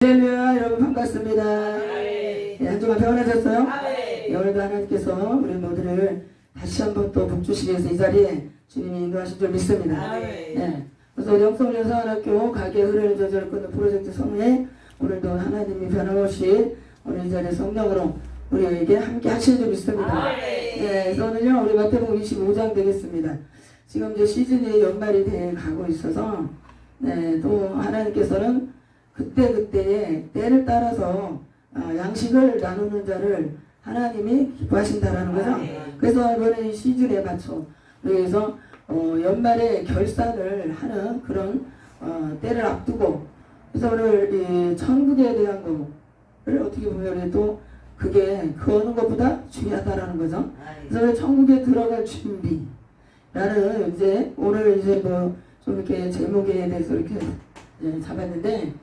할렐루야. 여러분 반갑습니다. 네, 한 주간 평안하셨어요? 네, 오늘도 하나님께서 우리 모두를 다시 한번 또 복주시기 위해서 이 자리에 주님이 인도하신 줄 믿습니다. 네, 그래서 우리 영성연사관학교 가게 흐르는 저절 끊는 프로젝트 성회에 오늘도 하나님이 변함없이 오늘 이 자리에 성령으로 우리에게 함께 하시는 줄 믿습니다. 네, 그래서 오늘요 우리 마태복음 25장 되겠습니다. 지금 이제 시즌이 연말이 돼 가고 있어서 네, 또 하나님께서는 그때그때의 때를 따라서 양식을 나누는 자를 하나님이 기뻐하신다라는 거죠. 그래서 이번에 이 시즌에 맞춰 그래서 연말에 결산을 하는 그런 때를 앞두고 그래서 오늘 이 천국에 대한 거를 어떻게 보면 또 그게 그 어느 것보다 중요하다라는 거죠. 그래서 천국에 들어갈 준비라는 이제 오늘 이제 뭐 좀 이렇게 제목에 대해서 이렇게 잡았는데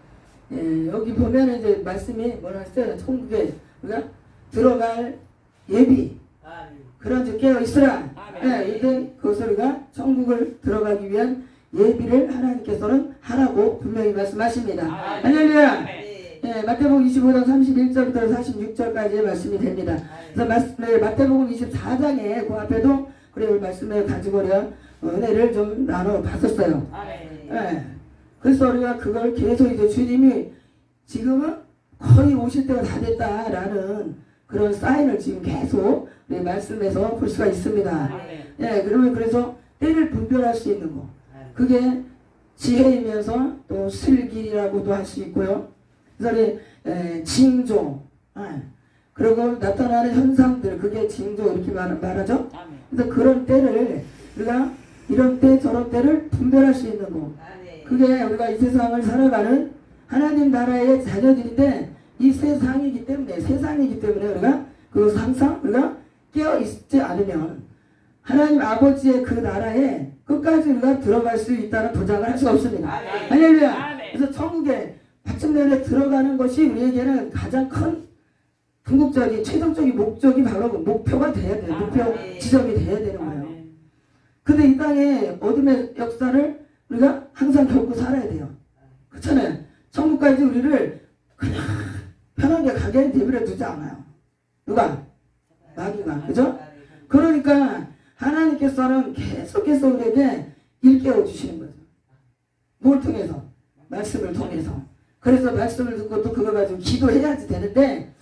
여기 보면 이제 말씀이 뭐라 했어요? 천국에 우리가 들어갈 예비 그런 줄 깨어 있으라. 이때 그것을 우리가 천국을 들어가기 위한 예비를 하나님께서는 하라고 분명히 말씀하십니다. 할렐루야. 마태복음 25장 31절부터 46절까지의 말씀이 됩니다. 그래서 마태복음 24장에 그 앞에도 그래 말씀을 가지고 은혜를 좀 나눠 봤었어요. 그래서 우리가 그걸 계속 이제 주님이 지금은 거의 오실 때가 다 됐다라는 그런 사인을 지금 계속 우리 말씀에서 볼 수가 있습니다. 그러면 그래서 때를 분별할 수 있는 거. 그게 지혜이면서 또 슬기라고도 할 수 있고요. 그래서 징조. 그리고 나타나는 현상들. 그게 징조 이렇게 말하죠. 그래서 그런 때를 우리가 이런 때 저런 때를 분별할 수 있는 거. 그게 우리가 이 세상을 살아가는 하나님 나라의 자녀들인데 이 세상이기 때문에 우리가 그 항상 우리가 깨어 있지 않으면 하나님 아버지의 그 나라에 끝까지 우리가 들어갈 수 있다는 보장을 할 수가 없습니다. 할렐루야. 그래서 천국에 마침내 들어가는 것이 우리에게는 가장 큰 궁극적인 최종적인 목적이 바로 목표가 돼야 돼요. 목표 지점이 돼야 되는 거예요. 근데 이 땅에 어둠의 역사를 우리가 항상 겪고 살아야 돼요. 그렇잖아요. 천국까지 우리를 그냥 편하게 가게 내버려 두지 않아요. 누가? 마귀가. 그죠? 그러니까 하나님께서는 계속해서 우리에게 일깨워 주시는 거죠. 뭘 통해서? 말씀을 통해서. 그래서 말씀을 듣고 또 그거 가지고 기도해야지 되는데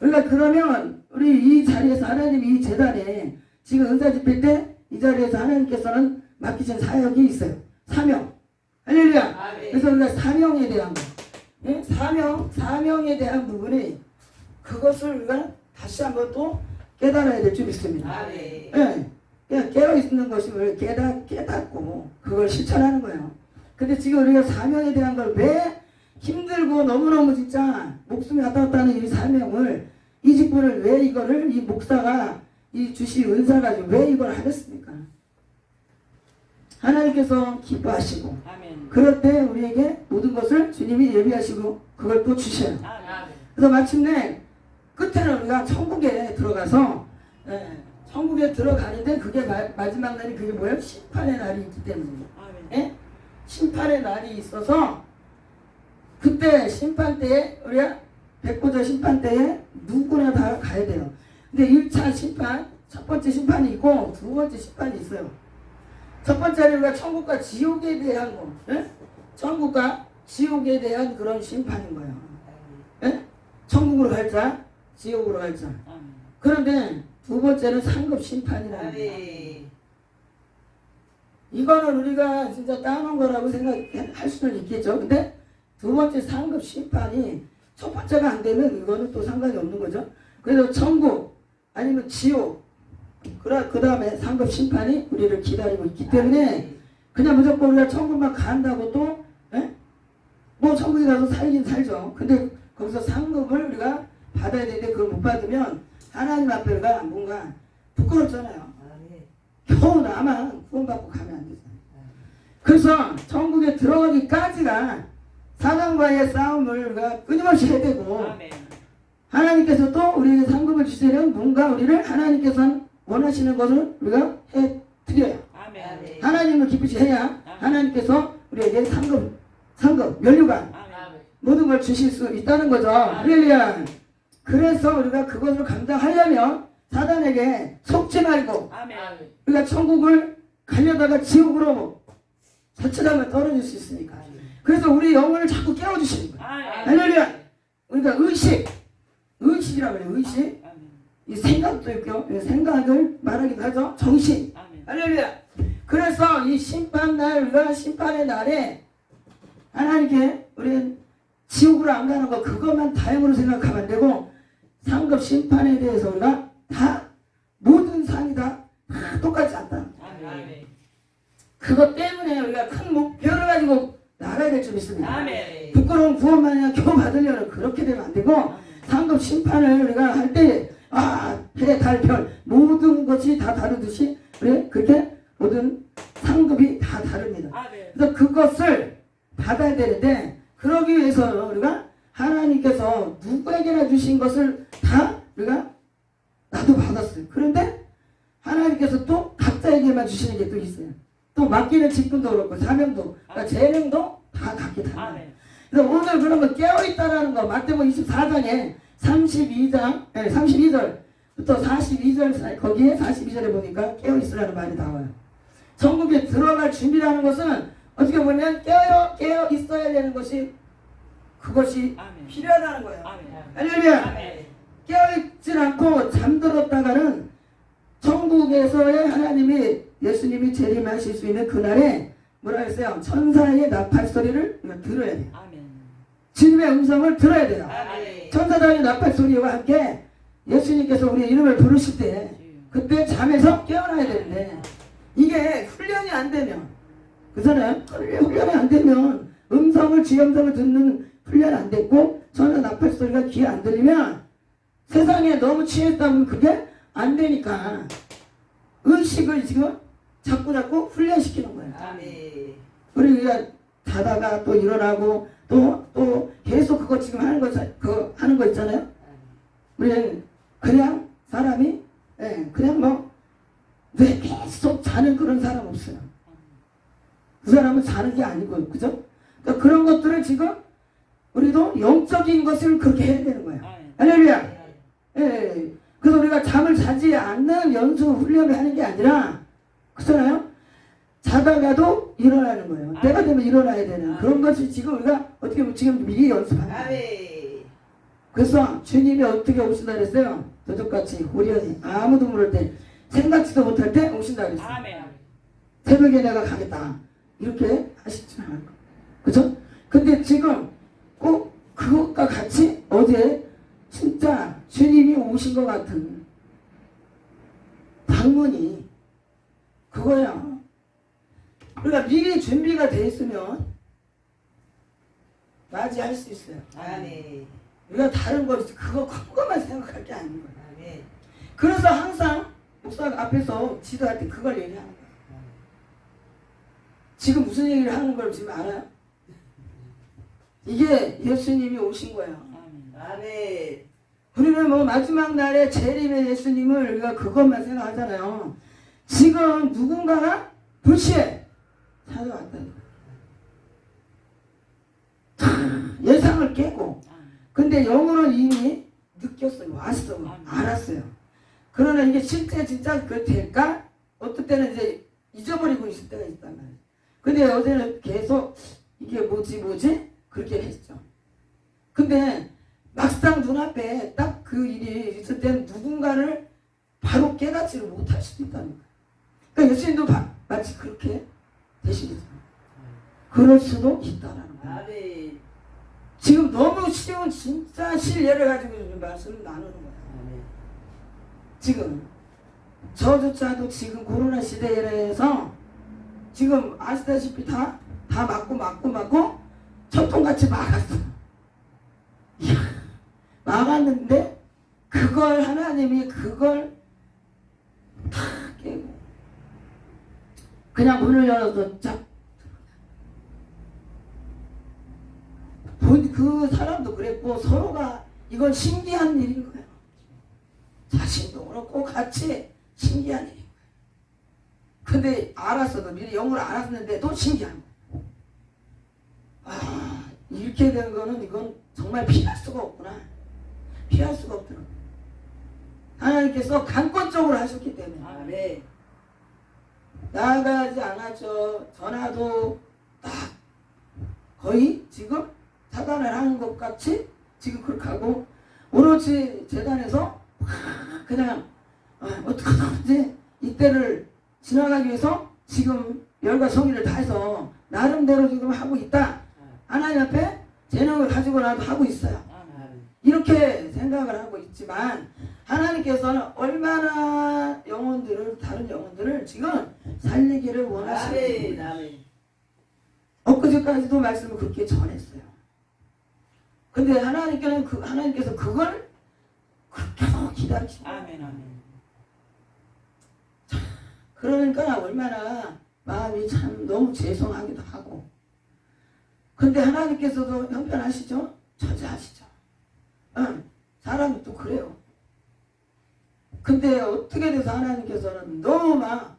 우리가 그러면 우리 이 자리에서 하나님이 이 재단에 지금 은사 집필 때 이 자리에서 하나님께서는 맡기신 사역이 있어요. 사명. 할렐루야. 그래서 우리가 사명에 대한 거. 사명에 대한 부분이 그것을 우리가 다시 한번 또 깨달아야 될 줄 믿습니다. 깨어있는 것을 깨닫고 그걸 실천하는 거예요. 근데 지금 우리가 사명에 대한 걸 왜 힘들고 너무너무 진짜 목숨이 왔다 갔다 하는 이 사명을 이 직분을 왜 이거를 이 목사가 이 주시 은사 가지고 왜 이걸 하겠습니까? 하나님께서 기뻐하시고 그럴 때 우리에게 모든 것을 주님이 예비하시고 그걸 또 주셔요. 그래서 마침내 끝에는 우리가 천국에 들어가서 천국에 들어가는데 그게 마지막 날이 그게 뭐예요? 심판의 날이 있기 때문입니다. 심판의 날이 있어서 그때 심판 때에 우리가 백보자 심판 때에 누구나 다 가야 돼요. 근데 1차 심판 첫 번째 심판이 있고 두 번째 심판이 있어요. 첫 번째는 우리가 천국과 지옥에 대한 거, 천국과 지옥에 대한 그런 심판인 거예요. 천국으로 갈자, 지옥으로 갈자. 그런데 두 번째는 상급 심판이라는 거예요. 이거는 우리가 진짜 따놓은 거라고 생각할 수는 있겠죠. 근데 두 번째 상급 심판이 첫 번째가 안 되면 이거는 또 상관이 없는 거죠. 그래서 천국 아니면 지옥 그 다음에 상급 심판이 우리를 기다리고 있기 때문에 그냥 무조건 우리가 천국만 간다고 또 뭐 천국에 가서 살긴 살죠. 근데 거기서 상급을 우리가 받아야 되는데 그걸 못 받으면 하나님 앞에가 뭔가 부끄럽잖아요. 겨우 나만 구원받고 가면 안 되잖아요. 그래서 천국에 들어가기까지가 사단과의 싸움을 우리가 끊임없이 해야 되고 하나님께서 또 우리에게 상급을 주시려면 뭔가 우리를 하나님께서 원하시는 것을 우리가 해드려요. 하나님을 기쁘시 해야 하나님께서 우리에게 상급 면류관 모든 걸 주실 수 있다는 거죠. 할렐루야. 그래서 우리가 그것을 감당하려면 사단에게 속지 말고 우리가 천국을 가려다가 지옥으로 자칫하면 떨어질 수 있으니까. 그래서 우리 영혼을 자꾸 깨워주시는 거예요. 할렐루야. 우리가 의식이라고 해요. 의식. 이 생각도 있고 생각을 말하기도 하죠. 정신. 할렐루야. 그래서 이 심판날 우리가 심판의 날에 하나님께 우리는 지옥으로 안 가는 거 그것만 다행으로 생각하면 안 되고 상급 심판에 대해서 우리가 다 모든 상이 다 똑같지 않다. 그것 때문에 우리가 큰 목표를 가지고 나가야 될 줄 믿습니다. 부끄러운 구원만이야 겨우 받으려면 그렇게 되면 안 되고 상급 심판을 우리가 할 때 해, 달, 별 모든 것이 다 다르듯이 그래 그렇게 모든 상급이 다 다릅니다. 그래서 그것을 받아야 되는데 그러기 위해서 우리가 하나님께서 누구에게나 주신 것을 다 우리가 나도 받았어요. 그런데 하나님께서 또 각자에게만 주시는 게 또 있어요. 또 맡기는 직분도 그렇고 사명도 그러니까 재능도 다 각기 다릅니다. 그래서 오늘 그런 거 깨어있다라는 거 마태복음 24장에 32절부터 42절 사이 거기에 42절에 보니까 깨어있으라는 말이 나와요. 천국에 들어갈 준비라는 것은 어떻게 보면 깨어 있어야 되는 것이 그것이 필요하다는 거예요. 할렐루야. 깨어있지 않고 잠들었다가는 천국에서의 하나님이 예수님이 재림하실 수 있는 그날에 뭐라 했어요? 천사의 나팔 소리를 들어야 돼요. 주님의 음성을 들어야 돼요. 천사들의 나팔 소리와 함께 예수님께서 우리의 이름을 부르실 때 그때 잠에서 깨어나야 되는데 이게 훈련이 안 되면 그잖아요. 훈련이 안 되면 음성을 지음성을 듣는 훈련 안 됐고 천사 나팔 소리가 귀에 안 들리면 세상에 너무 취했다면 그게 안 되니까 의식을 지금 자꾸 훈련시키는 거예요. 우리가 자다가 또 일어나고 또 계속 그거 지금 하는 거 있잖아요. 우리는 그냥 사람이 그냥 왜 계속 자는 그런 사람 없어요. 그 사람은 자는 게 아니고 그죠? 그러니까 그런 것들을 지금 우리도 영적인 것을 그렇게 해야 되는 거예요. 할렐루야. 그래서 우리가 잠을 자지 않는 연수 훈련을 하는 게 아니라 그렇잖아요. 자다가도 일어나는 거예요. 때가 되면 일어나야 되는 그런 것이 지금 우리가 어떻게 보면 지금 미리 연습하는 거예요. 그래서 주님이 어떻게 오신다 그랬어요? 저쪽같이 우리는 아무도 모를 때 생각지도 못할 때 오신다 그랬어요. 새벽에 내가 가겠다 이렇게 하시지 않을 거예요. 그죠? 근데 지금 꼭 그것과 같이 어제 진짜 주님이 오신 것 같은 방문이 그거야. 우리가 미리 준비가 돼 있으면 맞이할 수 있어요. 우리가 다른 거 그거 큰 것만 생각할 게 아닌 거야. 그래서 항상 목사 앞에서 지도할 때 그걸 얘기하는 거야. 지금 무슨 얘기를 하는 걸 지금 알아요? 이게 예수님이 오신 거예요. 우리는 마지막 날에 재림의 예수님을 우리가 그것만 생각하잖아요. 지금 누군가가 불시에 찾아왔다니까. 예상을 깨고 근데 영으로는 이미 느꼈어요. 왔어요. 알았어요. 그러나 이게 실제 진짜 그 될까? 어떨 때는 이제 잊어버리고 있을 때가 있단 말이에요. 근데 어제는 계속 이게 뭐지? 그렇게 했죠. 근데 막상 눈앞에 딱 그 일이 있을 때는 누군가를 바로 깨닫지를 못할 수도 있다는 거예요. 그러니까 예수님도 마치 그렇게 되시겠죠. 그럴 수도 있다라는 거예요. 지금 너무 쉬운 진짜 실례를 가지고 좀 말씀을 나누는 거예요. 지금 저조차도 지금 코로나 시대에서 지금 아시다시피 다 맞고 철통같이 막았어. 이야, 막았는데 그걸 하나님이 그걸 다 깨고 그냥 문을 열어서 쫙 그 사람도 그랬고 서로가 이건 신기한 일인 거예요. 자신도 그렇고 같이 신기한 일인 거예요. 근데 알았어도 미리 영어를 알았는데도 신기한 거예요. 이렇게 된 거는 이건 정말 피할 수가 없구나. 피할 수가 없더라고. 하나님께서 강권적으로 하셨기 때문에. 아멘. 나아가지 않았죠. 전화도 딱 거의 지금 차단을 하는 것 같이 지금 그렇게 하고 오로지 재단에서 그냥 어떻게든지 이때를 지나가기 위해서 지금 열과 성의를 다해서 나름대로 지금 하고 있다. 하나님 앞에 재능을 가지고 나도 하고 있어요. 이렇게 생각을 하고 있지만 하나님께서는 얼마나 영혼들을 다른 영혼들을 지금 살리기를 원하시는 거예요. 엊그제까지도 말씀을 그렇게 전했어요. 근데 하나님께서 그걸 그렇게 기다리시고 그러니까 얼마나 마음이 참 너무 죄송하기도 하고 근데 하나님께서도 형편하시죠? 처제하시죠. 사람이 또 그래요. 근데 어떻게 돼서 하나님께서는 너무 막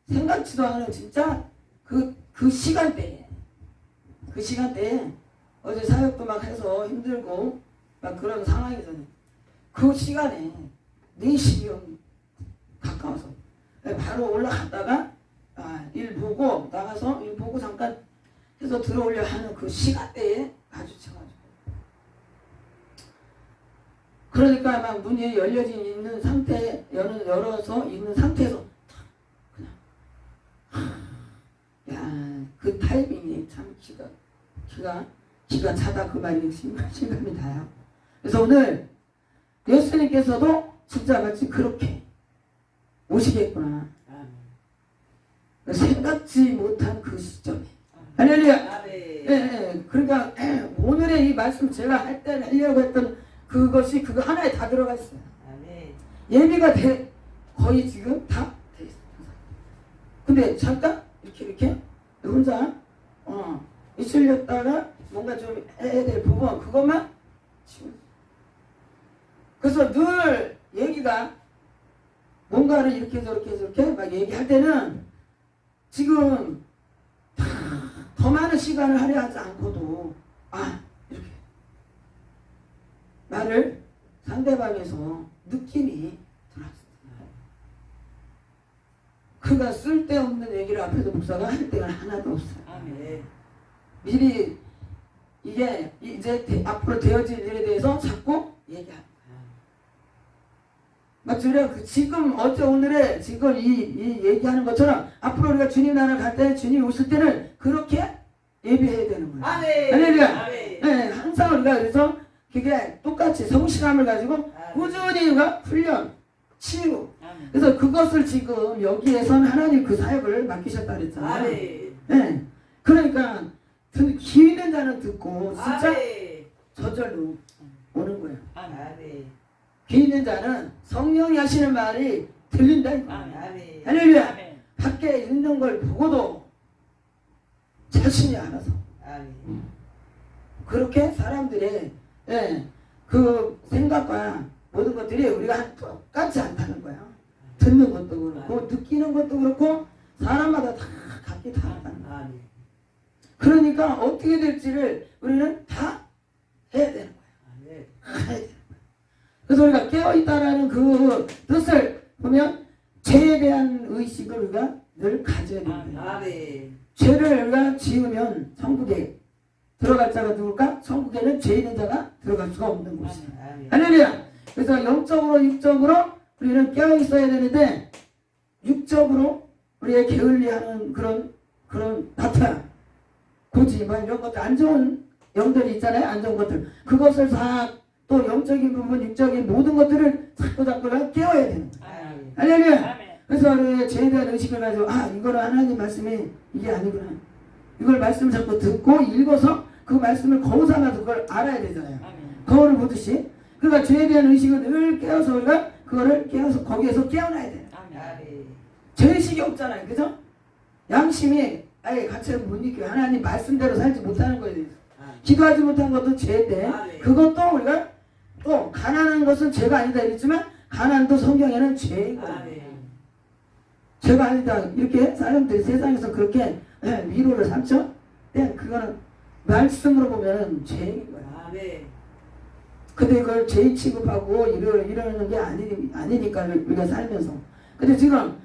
생각지도 않은 진짜 그 시간대에 어제 사역도 막 해서 힘들고 막 그런 상황이잖아요. 그 시간에 4시경 가까워서 바로 올라갔다가 일 보고 나가서 일 보고 잠깐 해서 들어오려 하는 그 시간대에 마주쳐가지고 그러니까 막 문이 열려져 있는 상태 열어서 있는 상태에서 그냥 그 타이밍이 참 기가 차다 그 말이 실감이 나요. 그래서 오늘 예수님께서도 진짜 마치 그렇게 오시겠구나. 생각지 못한 그 시점에. 할렐루야. 네. 그러니까 오늘의 이 말씀 제가 하려고 했던 그것이 그거 하나에 다 들어가 있어요. 예비가 거의 지금 다 돼 있어요. 근데 잠깐 이렇게 혼자 있으렸다가 뭔가 좀 해야 될 부분 그것만 치우는. 그래서 늘 얘기가 뭔가를 이렇게 저렇게 막 얘기할 때는 지금 더 많은 시간을 할애하지 않고도 이렇게 나를 상대방에서 느낌이 들어왔어요. 그가 쓸데없는 얘기를 앞에서 목사가 할 때가 하나도 없어요. 미리 이게 이제 앞으로 되어질 일에 대해서 자꾸 얘기합니다. 맞죠? 지금 어제 오늘에 지금 이 얘기하는 것처럼 앞으로 우리가 주님 나라 갈 때 주님 오실 때는 그렇게 예비해야 되는 거예요. 할렐루야. 네, 항상 우리가 그래서 그게 똑같이 성실함을 가지고 꾸준히 우리가 훈련, 치유. 그래서 그것을 지금 여기에선 하나님 그 사역을 맡기셨다 그랬잖아요. 네. 그러니까 귀 있는 자는 듣고 진짜 저절로 오는 거예요. 귀 있는 자는 성령이 하시는 말이 들린다. 할렐루야. 밖에 있는 걸 보고도 자신이 알아서 그렇게 사람들의 그 생각과 모든 것들이 우리가 똑같지 않다는 거야. 듣는 것도 그렇고 느끼는 것도 그렇고 사람마다 다 각기 다르다는 거야. 그러니까 어떻게 될지를 우리는 다 해야 되는 거야. 해야 되는 거야. 그래서 우리가 깨어있다라는 그 뜻을 보면 죄에 대한 의식을 우리가 늘 가져야 됩니다. 죄를 우리가 지으면 천국에 들어갈 자가 누굴까? 천국에는 죄 있는 자가 들어갈 수가 없는 곳이에요. 할렐루야. 그래서 영적으로 육적으로 우리는 깨어있어야 되는데 육적으로 우리의 게을리하는 그런 나타 고지 뭐 이런 것들 안 좋은 영들이 있잖아요. 안 좋은 것들 그것을 다 또 영적인 부분 육적인 모든 것들을 자꾸 깨워야 되는 거예요. 할렐루야. 그래서 우리 죄에 대한 의식을 가지고 이거는 하나님 말씀이 이게 아니구나. 이걸 말씀을 자꾸 듣고 읽어서 그 말씀을 거울 삼아서 그걸 알아야 되잖아요. 거울을 보듯이. 그러니까 죄에 대한 의식을 늘 깨워서 우리가 그거를 깨워서 거기에서 깨어나야 돼요. 죄의식이 없잖아요. 그죠? 양심이 가치를 못 느껴요. 하나님 말씀대로 살지 못하는 거에 대해서. 기도하지 못한 것도 죄인데 그것도 우리가 또 가난한 것은 죄가 아니다 이랬지만 가난도 성경에는 죄이거든요. 죄가 아니다 이렇게 사람들이 세상에서 그렇게 위로를 삼죠. 그거는 말씀으로 보면 죄인 거야. 아멘. 근데 그걸 죄인 취급하고 이러는 게 아니니까 우리가 살면서. 근데 지금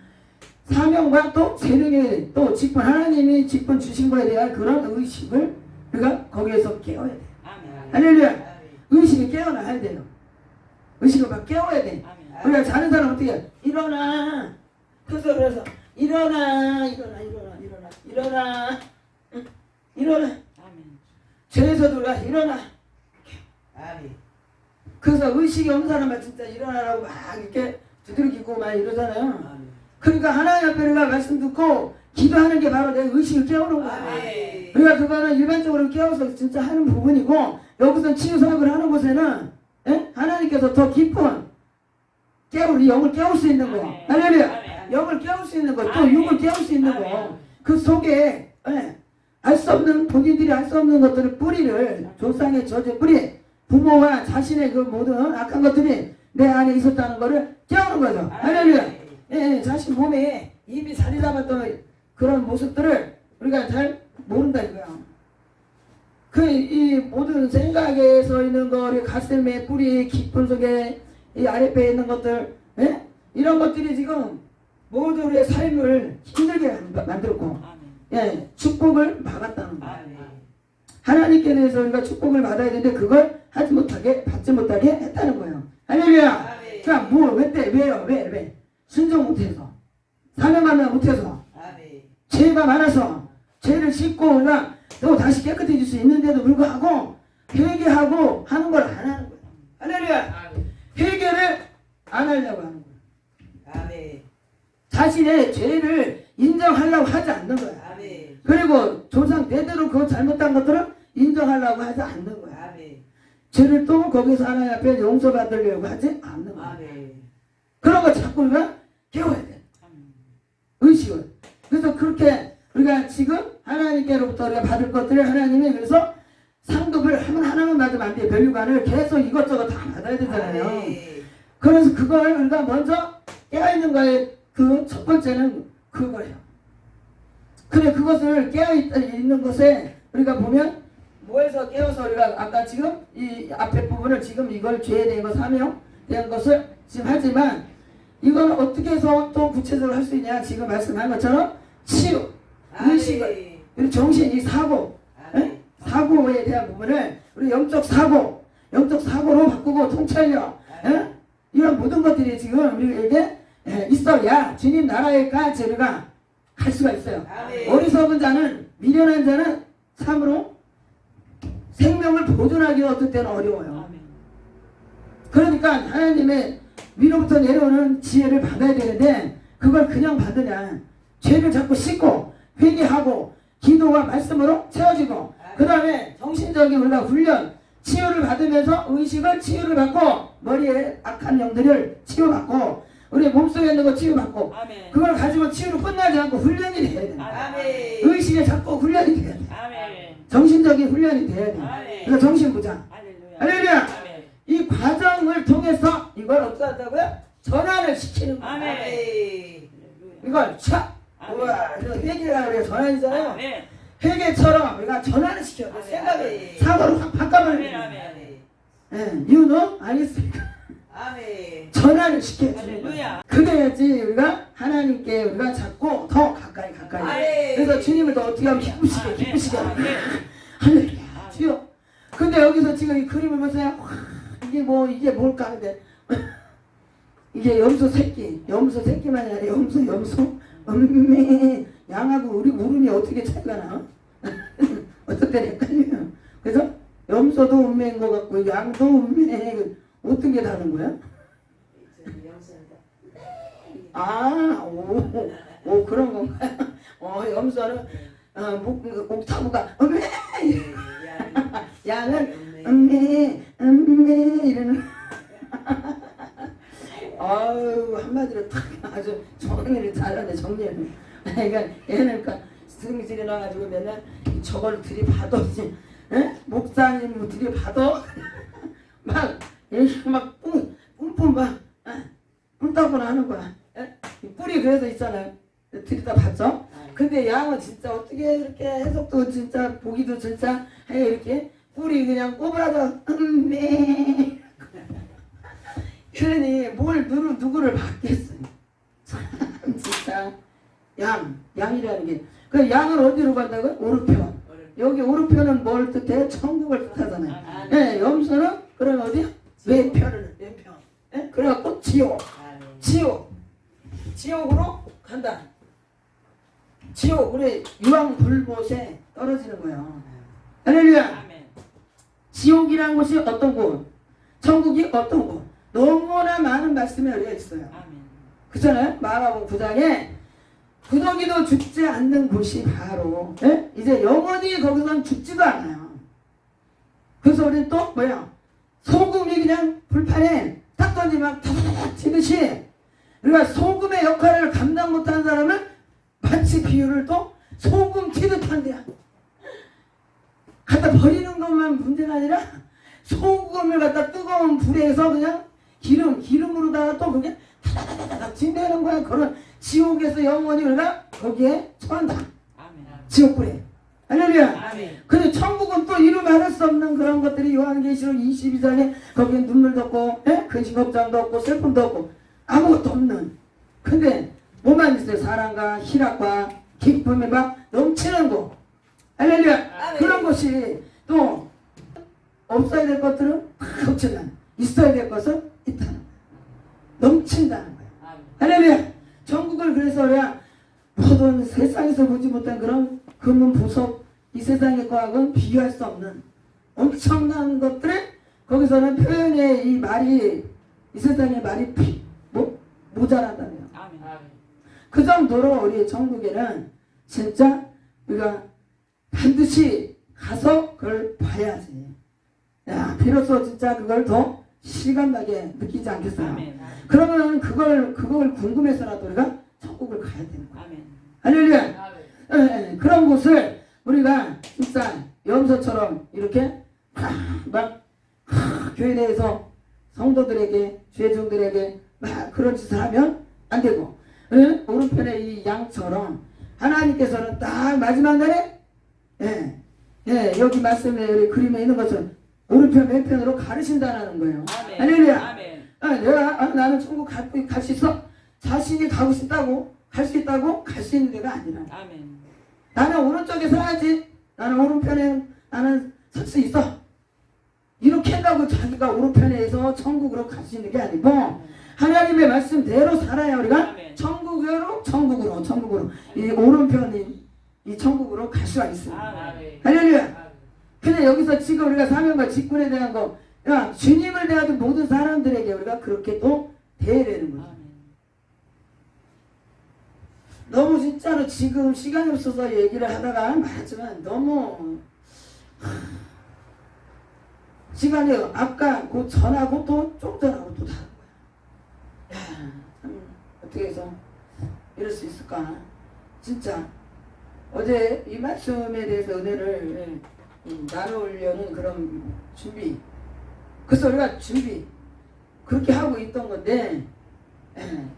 사명과 또 재능의 또 직분, 하나님이 직분 주신 거에 대한 그런 의식을 우리가 거기에서 깨워야 돼. 아멘. 할렐루야. 의식이 깨어나야 돼요. 의식을 막 깨워야 돼. 우리가 자는 사람 어떻게 해? 일어나. 그래서 일어나. 죄에서도 우리가 일어나. 아멘. 그래서 의식이 없는 사람은 진짜 일어나라고 막 이렇게 두들기고 막 이러잖아요. 아멘. 그러니까 하나님 앞에 우리가 말씀 듣고 기도하는 게 바로 내 의식을 깨우는 거야. 아멘. 우리가 그거는 일반적으로 깨워서 진짜 하는 부분이고, 여기서 치유 사역을 하는 곳에는 하나님께서 더 깊은 우리 영을 깨울 수 있는 거. 할렐루야. 영을 깨울 수 있는 거, 또 육을 깨울 수 있는 거. 그 속에 알 수 없는, 본인들이 알 수 없는 것들을 뿌리를, 조상의 저주 뿌리, 부모와 자신의 그 모든 악한 것들이 내 안에 있었다는 것을 깨우는 거죠. 할렐루야. 예, 자신 몸에 이미 자리 잡았던 그런 모습들을 우리가 잘 모른다 이거야. 이 모든 생각에서 있는 거, 우리 가슴에 뿌리 깊은 속에 이 아랫배에 있는 것들, 이런 것들이 지금 모두 우리의 삶을 힘들게 만들고, 축복을 막았다는 거야. 하나님께 대해서 우리가 축복을 받아야 되는데 그걸 받지 못하게 했다는 거예요. 할렐루야. 그러니까 왜요? 순종 못해서, 사명하면 못해서, 죄가 많아서 죄를 씻고 우리가 또 다시 깨끗해질 수 있는데도 불구하고 회개하고 하는 걸 안 하는 거예요. 할렐루야. 회개를 안 하려고 하는 거예요. 자신의 죄를 인정하려고 하지 않는 거야. 그리고 조상 대대로 그 잘못한 것들을 인정하려고 하지 않는 거야. 죄를 또 거기서 하나님 앞에 용서받으려고 하지 않는 거야. 그런 거 자꾸 우리가 깨워야 돼. 의식을. 그래서 그렇게 우리가 지금 하나님께로부터 우리가 받을 것들을 하나님이 그래서 상급을 하나만 받으면 안 돼. 밸류관을 계속 이것저것 다 받아야 되잖아요. 그래서 그걸 우리가 먼저 깨어있는 거에 그 첫 번째는 그거예요. 그래, 그것을 깨어있는 것에 우리가 보면 뭐에서 깨어서 우리가 아까 지금 이 앞에 부분을 지금 이걸 죄에 대한 거, 사명 대한 것을 지금 하지만 이걸 어떻게 해서 또 구체적으로 할 수 있냐. 지금 말씀한 것처럼 치유, 의식을, 우리 정신, 이 사고, 사고에 대한 부분을 우리 영적 사고로 바꾸고 통찰력, 이런 모든 것들이 지금 우리에게 있어야 주님 나라에까지 우리가 갈 수가 있어요. 어리석은 자는, 미련한 자는 참으로 생명을 보존하기가 어떨 때는 어려워요. 그러니까 하나님의 위로부터 내려오는 지혜를 받아야 되는데 그걸 그냥 받으냐. 죄를 자꾸 씻고 회개하고 기도와 말씀으로 채워지고, 그 다음에 정신적인 우리가 훈련, 치유를 받으면서 의식을 치유를 받고, 머리에 악한 영들을 치유받고, 우리 몸속에 있는 거 치유받고, 그걸 가지고 치유로 끝나지 않고 훈련이 돼야 돼. 의식에 자꾸 훈련이 돼야 돼. 정신적인 훈련이 돼야 돼. 그래서 정신부장. 할렐루야. 이 과정을 통해서 이걸 어떻게 한다고요? 전환을 시키는 거예요. 이걸 우와, 회개가 우리가 전환이잖아요. 회개처럼 우리가 전환을 시켜야 돼. 생각을 사고로 확 바꿔버리는 거예요. 이유는 아니겠습니까? 전환을 시켜주는 거예요. 그래야지 우리가 하나님께 우리가 자꾸 더 가까이. 그래서 주님을 더 어떻게 하면 기쁘시게 할렐루야. 주여. 근데 여기서 지금 이 그림을 보세요. 이게 뭘까 근데 이게 염소 새끼만 아니라 염소 양하고 우리 물음이 어떻게 차이가 나? 어떨 때는 헷갈려요. 그래서 염소도 음매인 것 같고 양도 음매. 어떤 게 다른 거야? 오 그런 건가요? 염소는 옥타브가 음매, 양은 음매 이러는. 한마디로 아주 정리를 잘하네. 정리를. 그러니까 얘는 승질이 나가지고 맨날 저걸 들이받아. 목사님 들이받아. 막 뿜뿜 뿜따구나 하는 거야. 뿌리 그래서 있잖아요. 들이다 봤죠? 근데 양은 진짜 어떻게 이렇게 해석도 진짜 보기도 진짜 이렇게 뿔이 그냥 꼬부라져. 네. 그러니 뭘 누구를 받겠어요. 참 진짜 양이라는 게 그 양을 어디로 간다고요? 오르편. 여기 오르편은 뭘 뜻해? 천국을 뜻하잖아요. 네, 염소는 그럼 어디야? 외편. 네? 그래갖고 지옥으로 간다. 지옥 우리 유황 불못에 떨어지는 거예요. 할렐루야. 지옥이라는 곳이 어떤 곳? 천국이 어떤 곳? 너무나 많은 말씀이 열려 있어요. 그렇잖아요. 마가복음 9장에 구더기도 죽지 않는 곳이 바로 이제 영원히 거기서는 죽지도 않아요. 그래서 우리는 또 뭐야? 소금이 그냥 불판에 딱 던지면 탁탁탁 치듯이 우리가 소금의 역할을 감당 못하는 사람은 마치 비유를 또 소금 튀듯 한대야. 갖다 버리는 것만 문제가 아니라 소금을 갖다 뜨거운 불에서 그냥 기름으로다가 또 그게 타다다다닥 진대는 거야. 그런 지옥에서 영원히 우리가 거기에 처한다. 지옥불에. 할렐루야. 근데 천국은 또 이루말할 수 없는 그런 것들이 요한계시록 22장에 거기에 눈물도 없고 근심 걱정도 없고 슬픔도 없고 아무것도 없는. 근데 뭐만 있어요? 사랑과 희락과 기쁨이 막 넘치는 곳. 할렐루야. 그런 것이 또 없어야 될 것들은 없지만 있어야 될 것은 있다는 거예요. 넘친다는 거예요. 할렐루야. 천국을 그래서 우리가 모든 세상에서 보지 못한 그런 금은 보석 이 세상의 과학은 비교할 수 없는 엄청난 것들을 거기서는 표현의 이 말이 이 세상의 말이 모자란다네요. 그 정도로 우리 천국에는 진짜 우리가 반드시 가서 그걸 봐야지. 야, 비로소 진짜 그걸 더 실감나게 느끼지 않겠어요? 그러면 그걸 궁금해서라도 우리가 천국을 가야 되는 거야. 할렐루야. 그런 곳을 우리가 진짜 염소처럼 이렇게 막 교회 내에서 성도들에게 죄종들에게 막 그런 짓을 하면 안 되고 오른편에 이 양처럼 하나님께서는 딱 마지막 날에 여기 말씀에 우리 그림에 있는 것처럼 오른편 왼편으로 가르신다는 거예요. 할렐루야. 나는 천국 갈 수 있어. 자신이 가고 싶다고 갈 수 있다고 갈 수 있는 데가 아니라 나는 오른쪽에 서야지. 나는 오른편에 나는 설 수 있어. 이렇게 한다고 자기가 오른편에서 천국으로 갈 수 있는 게 아니고 하나님의 말씀대로 살아야 우리가 천국으로 이 오른편인 이 천국으로 갈 수가 있습니다. 할렐루야. 근데 여기서 지금 우리가 사명과 직분에 대한 거, 야, 주님을 대하는 모든 사람들에게 우리가 그렇게 또 대해야 거죠. 너무 진짜로 지금 시간이 없어서 얘기를 하다가 말하지만 너무 시간이 아까 그 전하고 또 좀 전하고 또 다른 거야. 야, 참 어떻게 해서 이럴 수 있을까? 진짜 어제 이 말씀에 대해서 은혜를 나누려는 그런 준비. 그래서 우리가 준비 그렇게 하고 있던 건데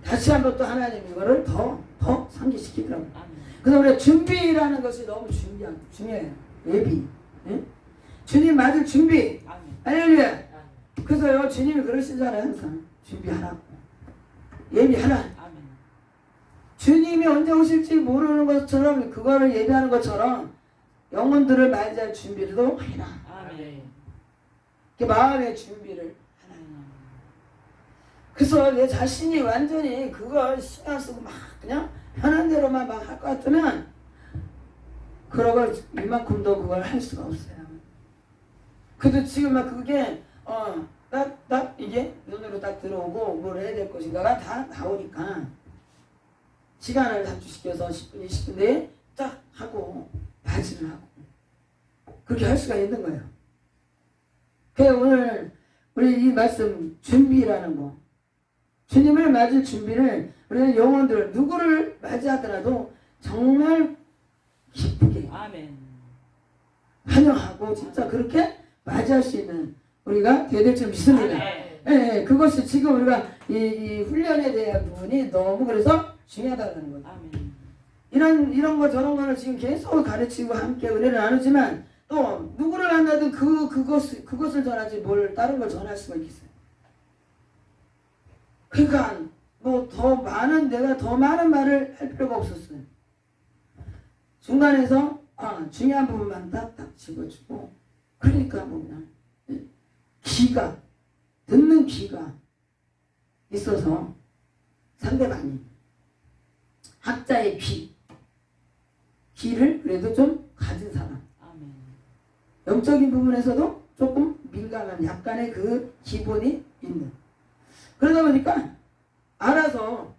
다시 한번 또 하나님 이거를 더 상기시키더라고요. 그래서 우리가 준비라는 것이 너무 중요해요. 예비. 주님 맞을 준비. 할렐루야. 그래서요 주님이 그러시잖아요. 항상 준비하라고. 예비하라. 주님이 언제 오실지 모르는 것처럼 그거를 예비하는 것처럼 영혼들을 맞이할 준비를 해라. 마음의 준비를 하라. 그래서 내 자신이 완전히 그걸 신경 쓰고 막 그냥 편한 대로만 막 할 것 같으면 그러고 이만큼도 그걸 할 수가 없어요. 그래도 지금 막 그게 딱 이게 눈으로 딱 들어오고 뭘 해야 될 것인가가 다 나오니까 시간을 단축시켜서 10분, 20분 내에 딱 하고 맞이를 하고 그렇게 할 수가 있는 거예요. 그래서 오늘 우리 이 말씀 준비라는 거 주님을 맞을 준비를 우리는 영혼들 누구를 맞이하더라도 정말 기쁘게 환영하고 진짜 그렇게 맞이할 수 있는 우리가 되어야 될 줄 믿습니다. 그것이 지금 우리가 이 훈련에 대한 부분이 너무 그래서 중요하다는 거죠. 이런 거 저런 거를 지금 계속 가르치고 함께 은혜를 나누지만 또 누구를 만나든 그것을 전하지 뭘 다른 걸 전할 수가 있겠어요. 그러니까 뭐 내가 더 많은 말을 할 필요가 없었어요. 중간에서 중요한 부분만 딱딱 집어주고, 그러니까 뭐 그냥 듣는 귀가 있어서 상대방이 학자의 귀를 그래도 좀 가진 사람, 아멘. 영적인 부분에서도 조금 민감한 약간의 그 기본이 있는, 그러다 보니까 알아서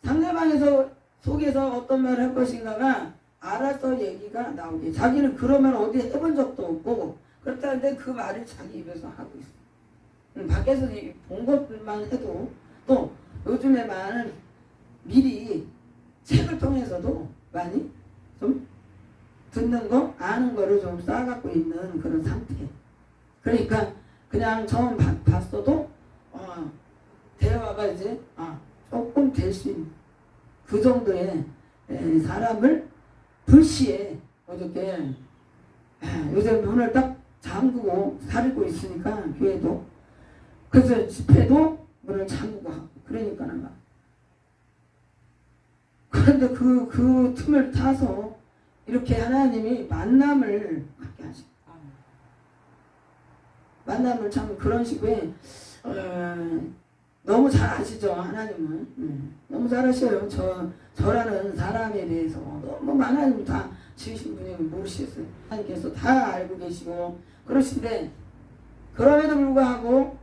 상대방에서 속에서 어떤 말을 할 것인가가 알아서 얘기가 나오게, 자기는 그런 말 어디 해본 적도 없고 그렇다는데 그 말을 자기 입에서 하고 있어. 밖에서 본 것만 해도, 또 요즘에 많은 미리 책을 통해서도 많이 좀 듣는 거, 아는 거를 좀 쌓아갖고 있는 그런 상태. 그러니까 그냥 처음 봤어도 대화가 이제 조금 될 수 있는 그 정도의 사람을 불시에 어저께 요새 문을 딱 잠그고 살고 있으니까, 교회도 그래서 집회도 문을 잠그고 하고 그러니까는 막, 그런데 그 틈을 타서 이렇게 하나님이 만남을 갖게 하시고, 만남을 참 그런 식의 너무 잘 아시죠, 하나님은. 너무 잘 아셔요. 저라는 사람에 대해서 너무 하나님 다 지으신 분이 모르시겠어요. 하나님께서 다 알고 계시고 그러신데, 그럼에도 불구하고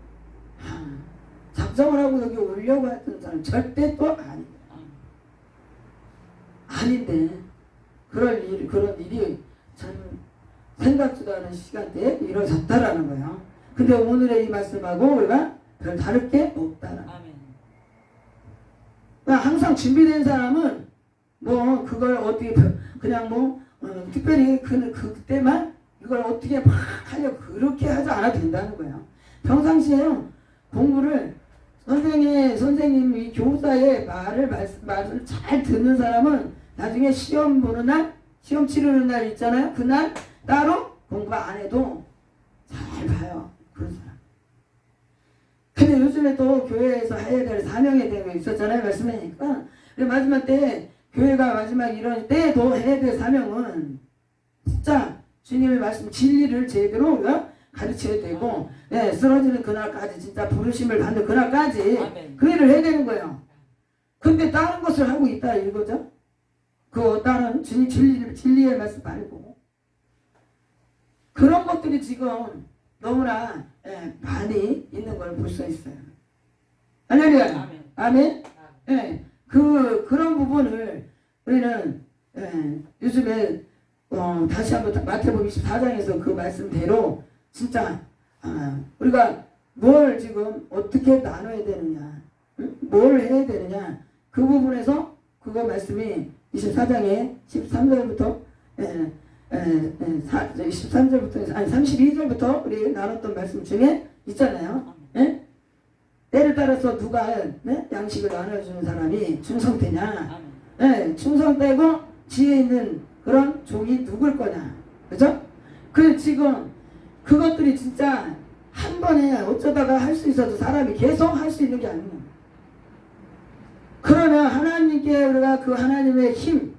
작정을 하고 여기 오려고 했던 사람 절대 또 아닌데 그런 일이 참 생각지도 않은 시간대에 이루어졌다라는 거예요. 근데 오늘의 이 말씀하고 우리가 별 다를 게 없다라는 거예요. 항상 준비된 사람은 뭐 그걸 어떻게 그냥 특별히 그때만 이걸 어떻게 막 하려고 그렇게 하지 않아도 된다는 거예요. 평상시에 공부를 선생님이 교사의 말을 잘 듣는 사람은 나중에 시험 보는 날, 시험 치르는 날 있잖아요. 그날 따로 공부 안 해도 잘 봐요. 그런 사람. 근데 요즘에 또 교회에서 해야 될 사명에 대한 거 있었잖아요. 말씀하니까. 마지막 때, 교회가 마지막 이런 때도 해야 될 사명은 진짜 주님의 말씀 진리를 제대로 우리가 가르쳐야 되고, 쓰러지는 그날까지, 진짜 부르심을 받는 그날까지 그 일을 해야 되는 거예요. 근데 다른 것을 하고 있다 이거죠. 그 다른 주님 진리의 말씀 말고 그런 것들이 지금 너무나 많이 있는 걸 볼 수 있어요. 할렐루야. 아멘. 그런 부분을 우리는 요즘에 다시 한번 마태복음 24장에서 그 말씀대로 진짜 우리가 뭘 지금 어떻게 나눠야 되느냐, 뭘 해야 되느냐, 그 부분에서 그거 말씀이 24장에 13절부터 13절부터 아니 32절부터 우리 나눴던 말씀 중에 있잖아요. 때를 따라서 누가 양식을 나눠주는 사람이 충성되냐, 충성되고 지혜 있는 그런 종이 누굴 거냐, 그죠? 그 지금 그것들이 진짜 한 번에 어쩌다가 할 수 있어도 사람이 계속 할 수 있는 게 아니에요. 그러면 하나님께 우리가 그 하나님의 힘,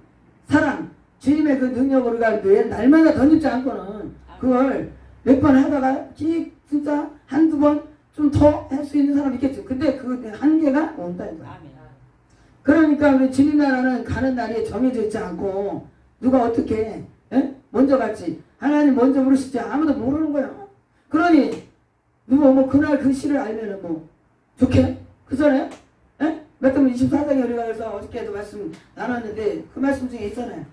사랑, 주님의 그 능력을 우리가 날마다 던지지 않고는 그걸 몇 번 하다가 진짜 한두 번 좀 더 할 수 있는 사람이 있겠죠. 근데 그 한계가 온다 이거야. 그러니까 우리 주님 나라는 가는 날이 정해져 있지 않고 누가 어떻게 먼저 갔지, 하나님 먼저 부르시지 아무도 모르는 거예요. 그러니 누구 그날 그 시를 알면은 좋게 그전에 마태복음 24장에 우리가 그래서 어저께도 말씀 나눴는데 그 말씀 중에 있잖아요.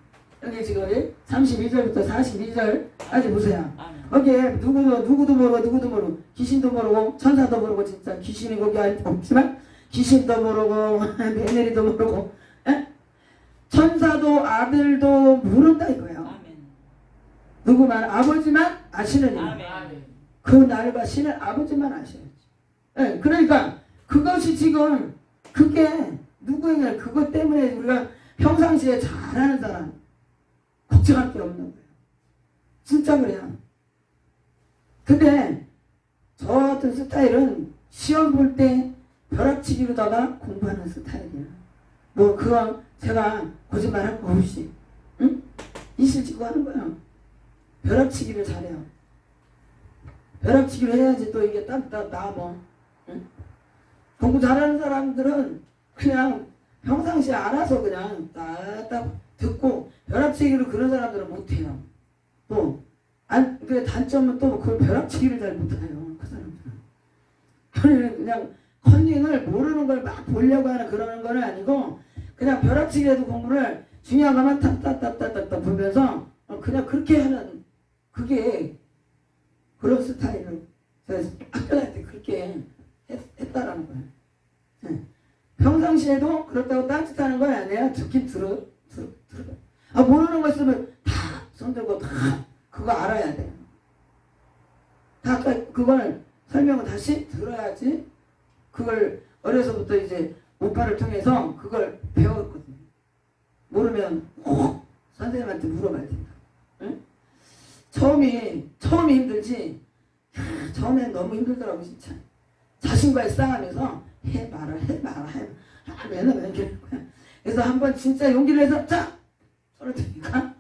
여기 지금 32절부터 42절까지 보세요. 거기에 누구도 모르고 귀신도 모르고 천사도 모르고, 진짜 귀신이 거기 없지만 귀신도 모르고 며느리도 모르고 천사도 아들도 모른다 이거예요. 누구만 아버지만 아시느니라. 그 날과 신을 아버지만 아셔야지. 그러니까 그것이 지금 그게 누구에게 그것 때문에 우리가 평상시에 잘하는 사람 걱정할 게 없는 거예요. 진짜 그래요. 근데 저 같은 스타일은 시험 볼 때 벼락치기로다가 공부하는 스타일이야. 뭐 그건 제가 거짓말할 거 없이 응? 이실직고 하는 거야. 벼락치기를 잘해요. 벼락치기를 해야지 또 이게 딱 나뭐 응? 공부 잘하는 사람들은 그냥 평상시에 알아서 그냥 딱딱 듣고 벼락치기를 그런 사람들은 못해요. 또 그 단점은 또 그 벼락치기를 잘 못해요. 그 사람들은. 그냥 컨닝을 모르는 걸 막 보려고 하는 그러는 건 아니고 그냥 벼락치기해도 공부를 중요한 것만 탁탁탁탁탁 보면서 그냥 그렇게 하는 그게 그런 스타일을 제가 학교 다닐 때 그렇게 했다라는 거예요. 네. 평상시에도 그렇다고 딴짓하는 건 아니야. 듣긴 들어. 모르는 거 있으면 다 손들고 다 그거 알아야 돼. 다 그걸 설명을 다시 들어야지. 그걸 어려서부터 이제 오빠를 통해서 그걸 배웠거든요. 모르면 꼭 선생님한테 물어봐야 된다. 응? 처음이 힘들지. 처음엔 너무 힘들더라고 진짜. 자신과의 싸움에서 해봐라 하면은 왜 이렇게 거야. 그래서 한번 진짜 용기를 해서 자 손을 드니까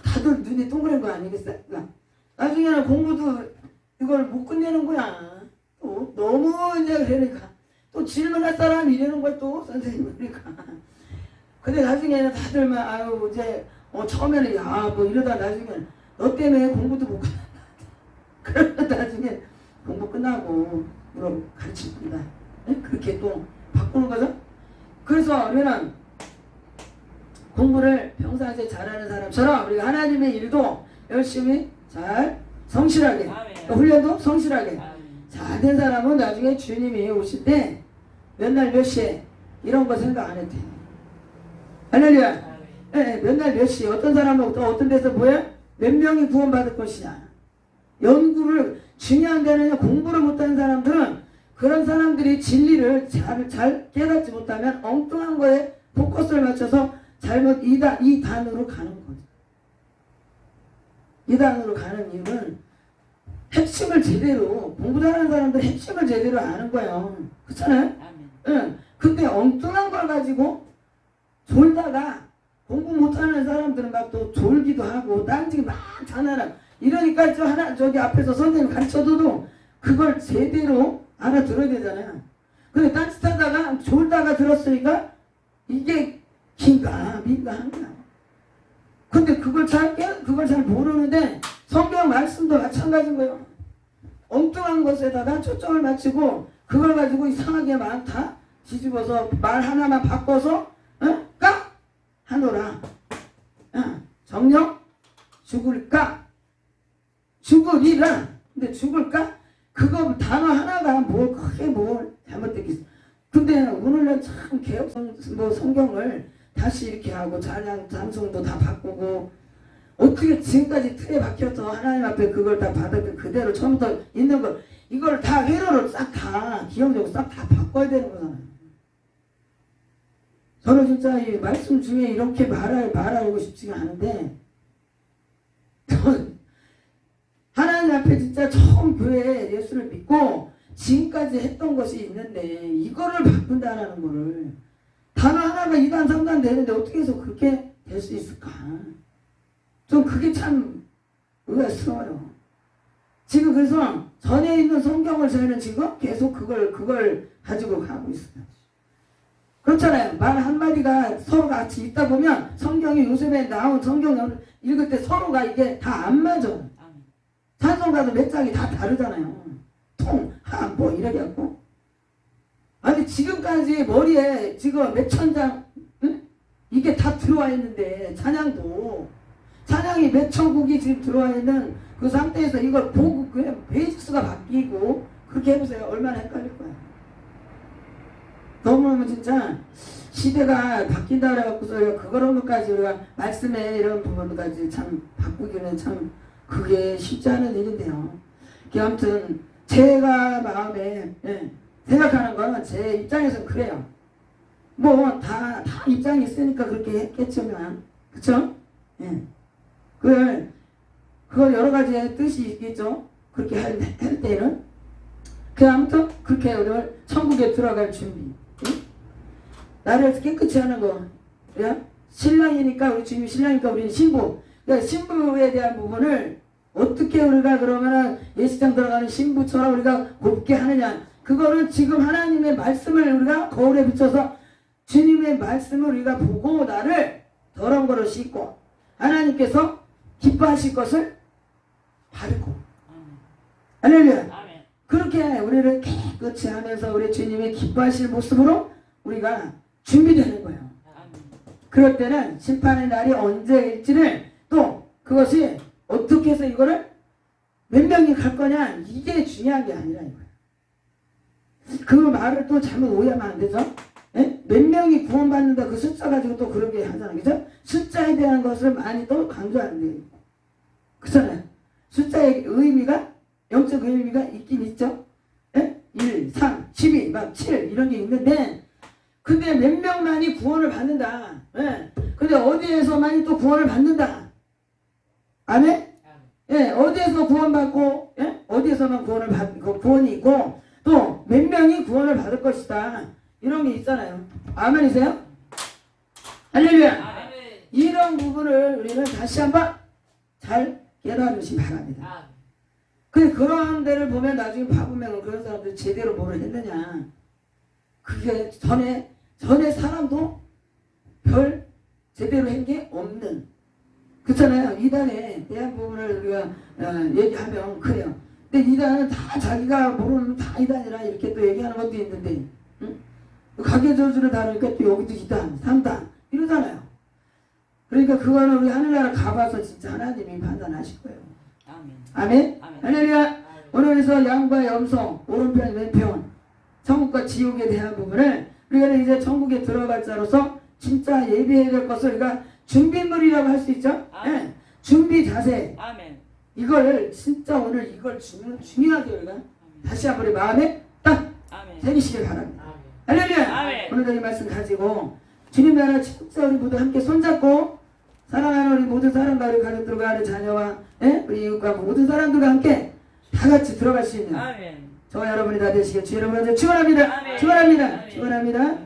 다들 눈이 동그란 거 아니겠어요? 나중에는 공부도 이걸 못 끝내는 거야. 또 너무 이제 그러니까 또 질문할 사람 이러는 거야 또 선생님 그러니까. 근데 나중에는 다들 막 아유 이제 처음에는 야 뭐 이러다 나중에는 너 때문에 공부도 못 끝난다. 그러면 나중에 공부 끝나고 가르칠 겁니다. 네? 그렇게 또 바꾸는 거죠. 그래서 우리는 공부를 평상시에 잘하는 사람처럼 우리가 하나님의 일도 열심히 잘 성실하게 훈련도 성실하게 잘 된 사람은 나중에 주님이 오실 때 몇 날 몇 시에 이런 거 생각 안 해도 돼. 할렐루야. 네, 몇 날 몇 시에 어떤 사람은 또 어떤 데서 뭐야? 몇 명이 구원받을 것이냐. 연구를 중요한 데는 공부를 못하는 사람들은 그런 사람들이 진리를 잘 깨닫지 못하면 엉뚱한 거에 포커스를 맞춰서 잘못 이단으로 가는 거죠. 이단으로 가는 이유는 핵심을 제대로 공부 잘하는 사람들 핵심을 제대로 아는 거예요. 그렇잖아요? 응. 근데 엉뚱한 걸 가지고 졸다가 공부 못하는 사람들은 막 또 졸기도 하고 딴짓 막 장난하고 이러니까 저기 앞에서 선생님 가르쳐줘도 그걸 제대로 알아들어야 되잖아요. 근데 딴짓하다가 졸다가 들었으니까 이게 긴가 민가 한 거야. 근데 그걸 잘 모르는데 성경 말씀도 마찬가지인 거예요. 엉뚱한 것에다가 초점을 맞추고 그걸 가지고 이상하게 막 다 뒤집어서 말 하나만 바꿔서 까 하노라. 정령 죽을까 죽으리라. 근데 죽을까 그거 단어 하나가 뭐 크게 뭘 잘못됐겠어. 근데 오늘날 참 개혁 성경을 다시 이렇게 하고 찬양 찬송도 다 바꾸고 어떻게 지금까지 틀에 박혀서 하나님 앞에 그걸 다 받았고 그대로 처음부터 있는 걸 이걸 다 회로를 싹 다 기억적으로 싹 다 바꿔야 되는 거잖아요. 저는 진짜 이 말씀 중에 이렇게 말하고 싶지가 않은데 하나님 앞에 진짜 처음 교회에 예수를 믿고 지금까지 했던 것이 있는데 이거를 바꾼다라는 거를 단어 하나가 2단 3단 되는데 어떻게 해서 그렇게 될 수 있을까? 좀 그게 참 의아스러워요. 지금 그래서 전에 있는 성경을 저희는 지금 계속 그걸 가지고 가고 있어요. 그렇잖아요. 말 한마디가 서로 같이 있다 보면 성경이 요즘에 나온 성경을 읽을 때 서로가 이게 다 안 맞아. 찬송가도 몇 장이 다 다르잖아요. 뭐 이렇게 하고. 아니 지금까지 머리에 지금 몇천 장 이게 다 들어와 있는데 찬양이 몇천 곡이 지금 들어와 있는 그 상태에서 이걸 보고 그냥 베이스가 바뀌고 그렇게 해보세요. 얼마나 헷갈릴 거야. 너무 진짜 시대가 바뀐다 그래갖고서 그런 것까지 우리가 말씀에 이런 부분까지 참 바꾸기는 참 그게 쉽지 않은 일인데요. 아무튼 제가 마음에 생각하는 거는 제 입장에서는 그래요. 뭐 다 입장이 있으니까 그렇게 했겠지만 그쵸? 그건 여러 가지의 뜻이 있겠죠. 그렇게 할 때에는. 그 아무튼 그렇게 우리를 천국에 들어갈 준비. 응? 나를 깨끗이 하는 거. 그래? 신랑이니까 우리 주님이 신랑이니까 우리는 신부. 그러니까 신부에 대한 부분을 어떻게 우리가 그러면은 예식장 들어가는 신부처럼 우리가 곱게 하느냐. 그거는 지금 하나님의 말씀을 우리가 거울에 비춰서 주님의 말씀을 우리가 보고 나를 더러운 거로 씻고 하나님께서 기뻐하실 것을 바르고 할렐루야. 그렇게 우리를 깨끗이 하면서 우리 주님이 기뻐하실 모습으로 우리가 준비되는 거예요. 그럴 때는 심판의 날이 언제일지를 또 그것이 어떻게 해서 이거를 몇 명이 갈 거냐 이게 중요한 게 아니라 이거예요. 그 말을 또 잘못 오해하면 안 되죠. 예? 몇 명이 구원받는다 그 숫자 가지고 또 그렇게 하잖아요. 그죠? 숫자에 대한 것을 많이 또 강조하는 거예요. 그렇잖아요. 숫자의 의미가 영적 의미가 있긴 있죠. 예? 1, 3, 12, 막 7 이런 게 있는데 근데 몇 명만이 구원을 받는다. 예? 근데 어디에서만이 또 구원을 받는다. 아멘? 예, 어디에서 구원받고, 예? 어디에서만 구원을 받고, 구원이 있고, 또 몇 명이 구원을 받을 것이다. 이런 게 있잖아요. 아멘이세요? 할렐루야! 이런 부분을 우리는 다시 한번 잘 깨달으시기 바랍니다. 그런 데를 보면 나중에 봐보면 그런 사람들 제대로 뭘 했느냐. 그게 전에 사람도 별 제대로 한 게 없는. 그렇잖아요. 이단에 대한 부분을 우리가 얘기하면 그래요. 근데 이단은 다 자기가 모르는 다 이단이라 이렇게 또 얘기하는 것도 있는데 응? 가계 저주를 다루니까 또 여기도 이단, 3단 이러잖아요. 그러니까 그거는 우리 하늘나라 가봐서 진짜 하나님이 판단하실 거예요. 아멘? 할렐루야. 오늘에서 양과 염소, 오른편, 왼편, 천국과 지옥에 대한 부분을 우리가 이제 천국에 들어갈 자로서 진짜 예비해야 될 것을 우리가 준비물이라고 할 수 있죠? 네. 준비 자세. 아멘. 이걸 진짜 오늘 이걸 중요하게 우리가 다시 한번 우리 마음에 딱 새기시길 바랍니다. 할렐루야. 오늘도 이 말씀 가지고 주님 나라 진짜 우리 모두 함께 손잡고 사랑하는 우리 모든 사람과 우리 가족들과 우리 자녀와 우리 이웃과 모든 사람들과 함께 다 같이 들어갈 수 있는 저와 여러분이 다 되시길 주의 이름으로 축원합니다. 축원합니다. 축원합니다.